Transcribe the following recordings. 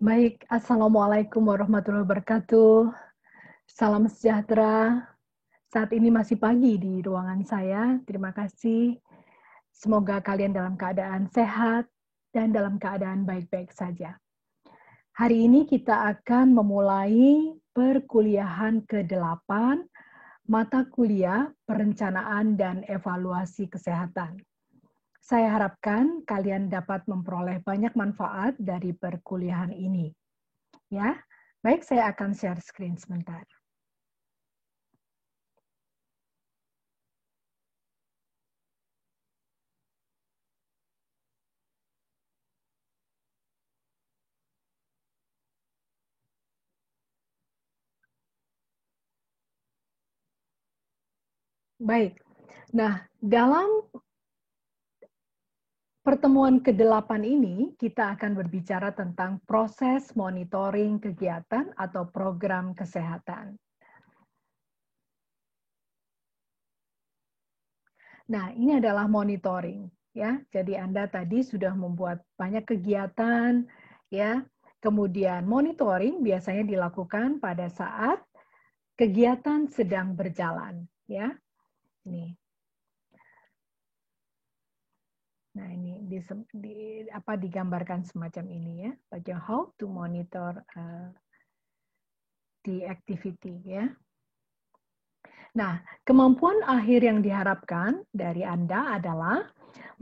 Baik, Assalamualaikum warahmatullahi wabarakatuh. Salam sejahtera. Saat ini masih pagi di ruangan saya. Terima kasih. Semoga kalian dalam keadaan sehat dan dalam keadaan baik-baik saja. Hari ini kita akan memulai perkuliahan ke-8, mata kuliah perencanaan dan evaluasi kesehatan. Saya harapkan kalian dapat memperoleh banyak manfaat dari perkuliahan ini. Ya, baik, saya akan share screen sebentar. Baik, nah dalam pertemuan ke-8 ini kita akan berbicara tentang proses monitoring kegiatan atau program kesehatan. Nah, ini adalah monitoring ya. Jadi Anda tadi sudah membuat banyak kegiatan ya. Kemudian monitoring biasanya dilakukan pada saat kegiatan sedang berjalan ya. Nih. Nah, ini digambarkan semacam ini ya. Bagian how to monitor the activity ya. Nah, kemampuan akhir yang diharapkan dari Anda adalah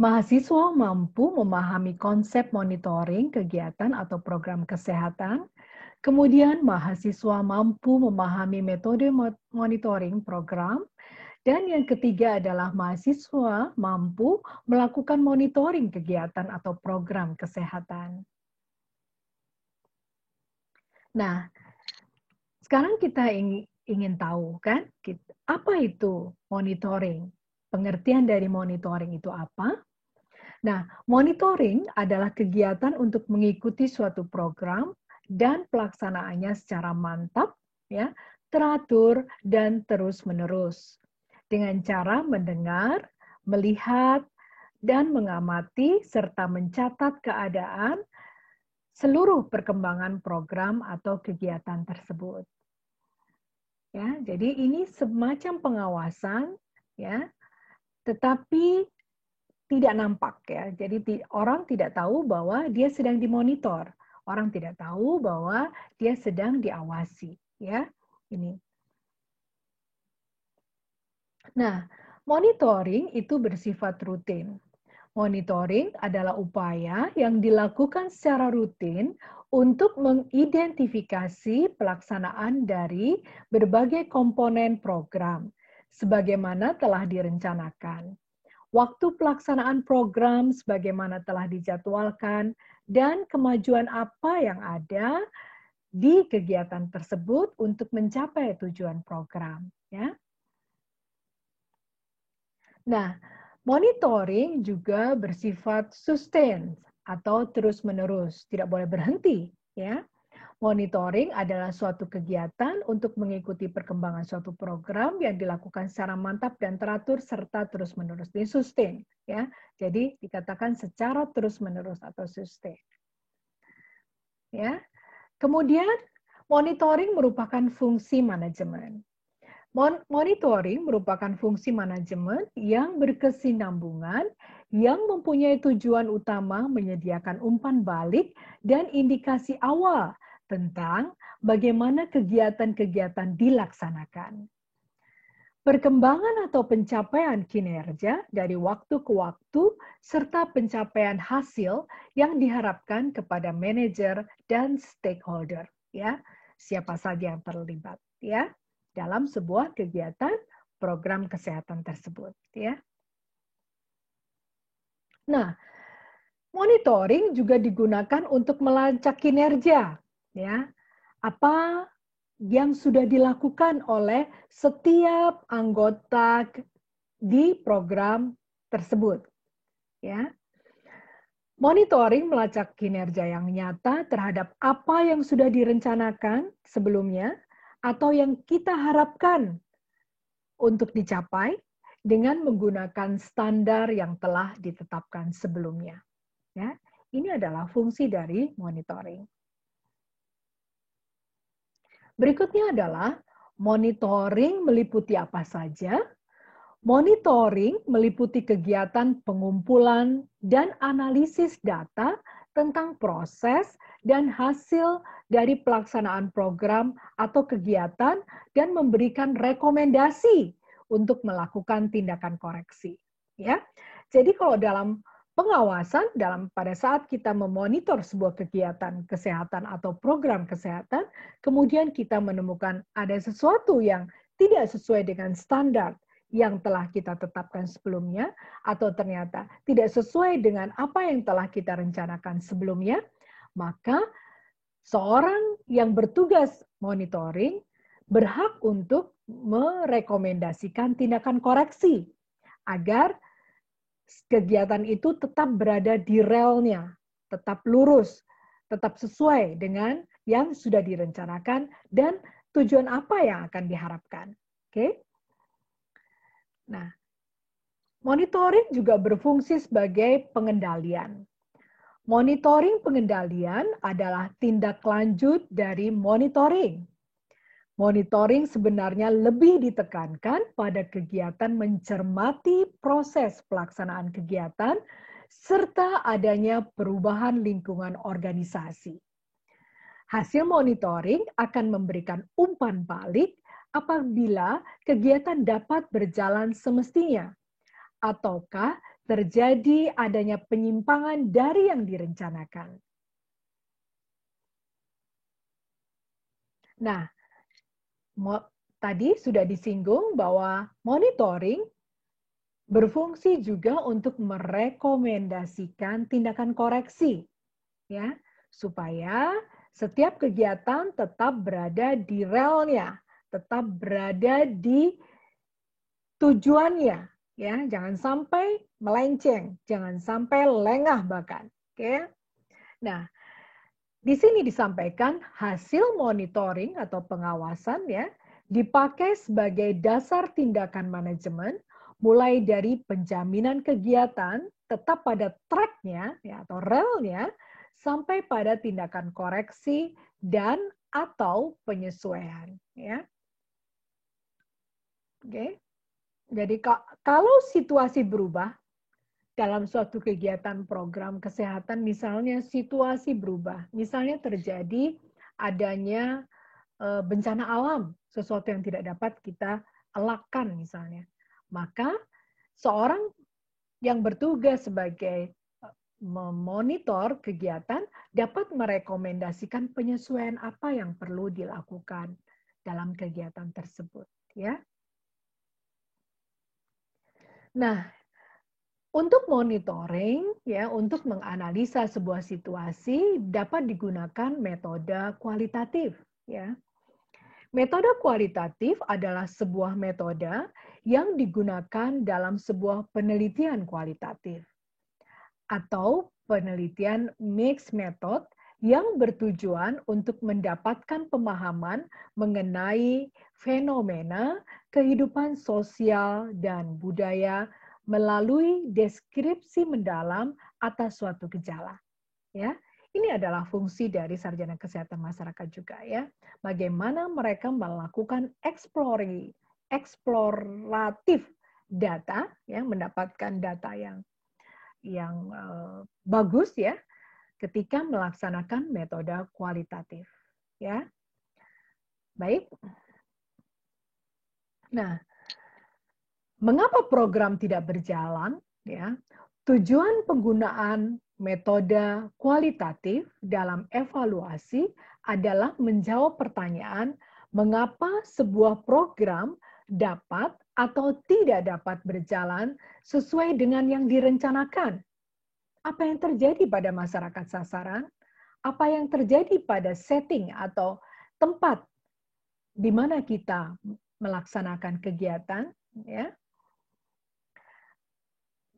mahasiswa mampu memahami konsep monitoring kegiatan atau program kesehatan. Kemudian mahasiswa mampu memahami metode monitoring program. Dan yang ketiga adalah mahasiswa mampu melakukan monitoring kegiatan atau program kesehatan. Nah, sekarang kita ingin tahu kan, apa itu monitoring? Pengertian dari monitoring itu apa? Nah, monitoring adalah kegiatan untuk mengikuti suatu program dan pelaksanaannya secara mantap, ya, teratur dan terus-menerus dengan cara mendengar, melihat, dan mengamati serta mencatat keadaan seluruh perkembangan program atau kegiatan tersebut. Ya, jadi ini semacam pengawasan, ya, tetapi tidak nampak ya. Jadi orang tidak tahu bahwa dia sedang dimonitor. Orang tidak tahu bahwa dia sedang diawasi, ya. Ini. Nah, monitoring itu bersifat rutin. Monitoring adalah upaya yang dilakukan secara rutin untuk mengidentifikasi pelaksanaan dari berbagai komponen program, sebagaimana telah direncanakan. Waktu pelaksanaan program sebagaimana telah dijadwalkan, dan kemajuan apa yang ada di kegiatan tersebut untuk mencapai tujuan program. Ya. Nah, monitoring juga bersifat sustain atau terus-menerus, tidak boleh berhenti. Ya. Monitoring adalah suatu kegiatan untuk mengikuti perkembangan suatu program yang dilakukan secara mantap dan teratur serta terus-menerus. Ini sustain, ya. Jadi dikatakan secara terus-menerus atau sustain. Ya. Kemudian monitoring merupakan fungsi manajemen. Monitoring merupakan fungsi manajemen yang berkesinambungan yang mempunyai tujuan utama menyediakan umpan balik dan indikasi awal tentang bagaimana kegiatan-kegiatan dilaksanakan. Perkembangan atau pencapaian kinerja dari waktu ke waktu serta pencapaian hasil yang diharapkan kepada manajer dan stakeholder, ya. Siapa saja yang terlibat, ya, dalam sebuah kegiatan program kesehatan tersebut, ya. Nah, monitoring juga digunakan untuk melacak kinerja, ya. Apa yang sudah dilakukan oleh setiap anggota di program tersebut, ya. Monitoring melacak kinerja yang nyata terhadap apa yang sudah direncanakan sebelumnya atau yang kita harapkan untuk dicapai dengan menggunakan standar yang telah ditetapkan sebelumnya. Ya, ini adalah fungsi dari monitoring. Berikutnya adalah monitoring meliputi apa saja. Monitoring meliputi kegiatan pengumpulan dan analisis data tentang proses dan hasil dari pelaksanaan program atau kegiatan dan memberikan rekomendasi untuk melakukan tindakan koreksi. Ya, jadi kalau dalam pengawasan, pada saat kita memonitor sebuah kegiatan kesehatan atau program kesehatan, kemudian kita menemukan ada sesuatu yang tidak sesuai dengan standar yang telah kita tetapkan sebelumnya, atau ternyata tidak sesuai dengan apa yang telah kita rencanakan sebelumnya, maka seorang yang bertugas monitoring berhak untuk merekomendasikan tindakan koreksi agar kegiatan itu tetap berada di relnya, tetap lurus, tetap sesuai dengan yang sudah direncanakan dan tujuan apa yang akan diharapkan. Oke? Nah, monitoring juga berfungsi sebagai pengendalian. Monitoring pengendalian adalah tindak lanjut dari monitoring. Monitoring sebenarnya lebih ditekankan pada kegiatan mencermati proses pelaksanaan kegiatan serta adanya perubahan lingkungan organisasi. Hasil monitoring akan memberikan umpan balik apabila kegiatan dapat berjalan semestinya, ataukah terjadi adanya penyimpangan dari yang direncanakan. Nah, tadi sudah disinggung bahwa monitoring berfungsi juga untuk merekomendasikan tindakan koreksi, ya, supaya setiap kegiatan tetap berada di relnya, tetap berada di tujuannya, ya, jangan sampai melenceng, jangan sampai lengah bahkan, oke. Nah, di sini disampaikan hasil monitoring atau pengawasan ya dipakai sebagai dasar tindakan manajemen mulai dari penjaminan kegiatan tetap pada track-nya ya atau relnya sampai pada tindakan koreksi dan atau penyesuaian ya. Oke. Jadi kalau situasi berubah dalam suatu kegiatan program kesehatan, misalnya situasi berubah, misalnya terjadi adanya bencana alam, sesuatu yang tidak dapat kita elakkan misalnya, maka seorang yang bertugas sebagai memonitor kegiatan dapat merekomendasikan penyesuaian apa yang perlu dilakukan dalam kegiatan tersebut, ya. Nah, untuk monitoring, ya, untuk menganalisa sebuah situasi dapat digunakan metode kualitatif, ya. Metode kualitatif adalah sebuah metode yang digunakan dalam sebuah penelitian kualitatif atau penelitian mixed method yang bertujuan untuk mendapatkan pemahaman mengenai fenomena kehidupan sosial dan budaya melalui deskripsi mendalam atas suatu gejala. Ya, ini adalah fungsi dari sarjana kesehatan masyarakat juga ya. Bagaimana mereka melakukan eksploratif data, ya, mendapatkan data yang bagus ya, ketika melaksanakan metode kualitatif. Ya, baik. Nah, mengapa program tidak berjalan? Ya, tujuan penggunaan metode kualitatif dalam evaluasi adalah menjawab pertanyaan mengapa sebuah program dapat atau tidak dapat berjalan sesuai dengan yang direncanakan. Apa yang terjadi pada masyarakat sasaran? Apa yang terjadi pada setting atau tempat di mana kita melaksanakan kegiatan? Ya.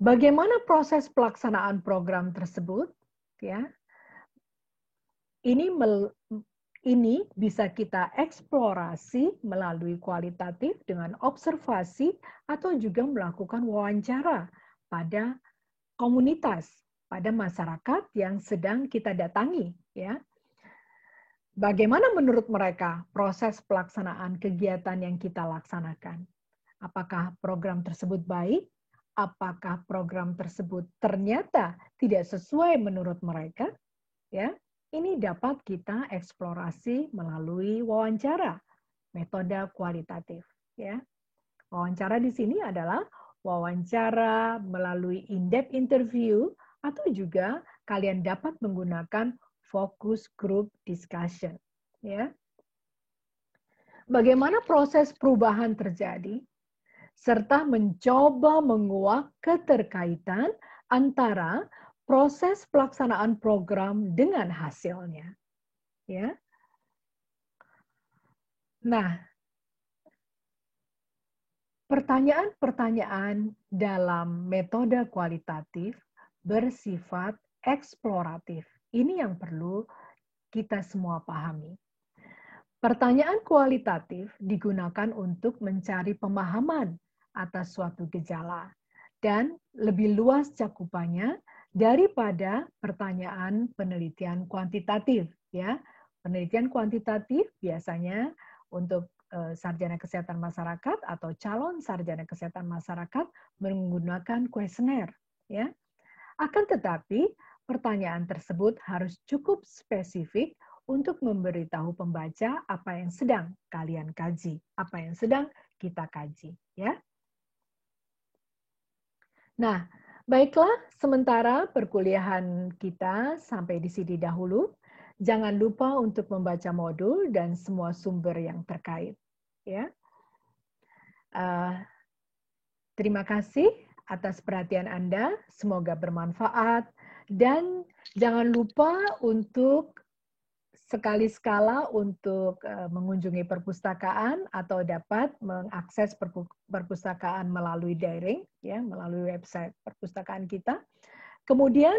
Bagaimana proses pelaksanaan program tersebut? Ya, ini bisa kita eksplorasi melalui kualitatif dengan observasi atau juga melakukan wawancara pada komunitas, pada masyarakat yang sedang kita datangi. Ya, Bagaimana menurut mereka proses pelaksanaan kegiatan yang kita laksanakan? Apakah program tersebut baik? Apakah program tersebut ternyata tidak sesuai menurut mereka? Ya, ini dapat kita eksplorasi melalui wawancara, metode kualitatif. Ya, wawancara di sini adalah wawancara melalui in-depth interview atau juga kalian dapat menggunakan focus group discussion. Ya, bagaimana proses perubahan terjadi? Serta mencoba menguak keterkaitan antara proses pelaksanaan program dengan hasilnya. Ya. Nah, pertanyaan-pertanyaan dalam metode kualitatif bersifat eksploratif. Ini yang perlu kita semua pahami. Pertanyaan kualitatif digunakan untuk mencari pemahaman atas suatu gejala dan lebih luas cakupannya daripada pertanyaan penelitian kuantitatif, ya. Penelitian kuantitatif biasanya untuk sarjana kesehatan masyarakat atau calon sarjana kesehatan masyarakat menggunakan kuesioner, ya. Akan tetapi pertanyaan tersebut harus cukup spesifik untuk memberitahu pembaca apa yang sedang kalian kaji, apa yang sedang kita kaji, ya. Nah, baiklah, sementara perkuliahan kita sampai di sini dahulu. Jangan lupa untuk membaca modul dan semua sumber yang terkait, ya. Terima kasih atas perhatian Anda, semoga bermanfaat, dan jangan lupa untuk sekali-sekala untuk mengunjungi perpustakaan atau dapat mengakses perpustakaan melalui daring, ya, melalui website perpustakaan kita. Kemudian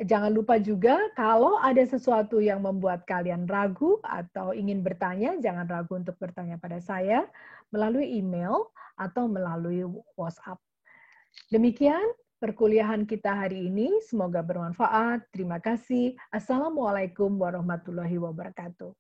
jangan lupa juga kalau ada sesuatu yang membuat kalian ragu atau ingin bertanya, jangan ragu untuk bertanya pada saya melalui email atau melalui WhatsApp. Demikian perkuliahan kita hari ini. Semoga bermanfaat. Terima kasih. Assalamualaikum warahmatullahi wabarakatuh.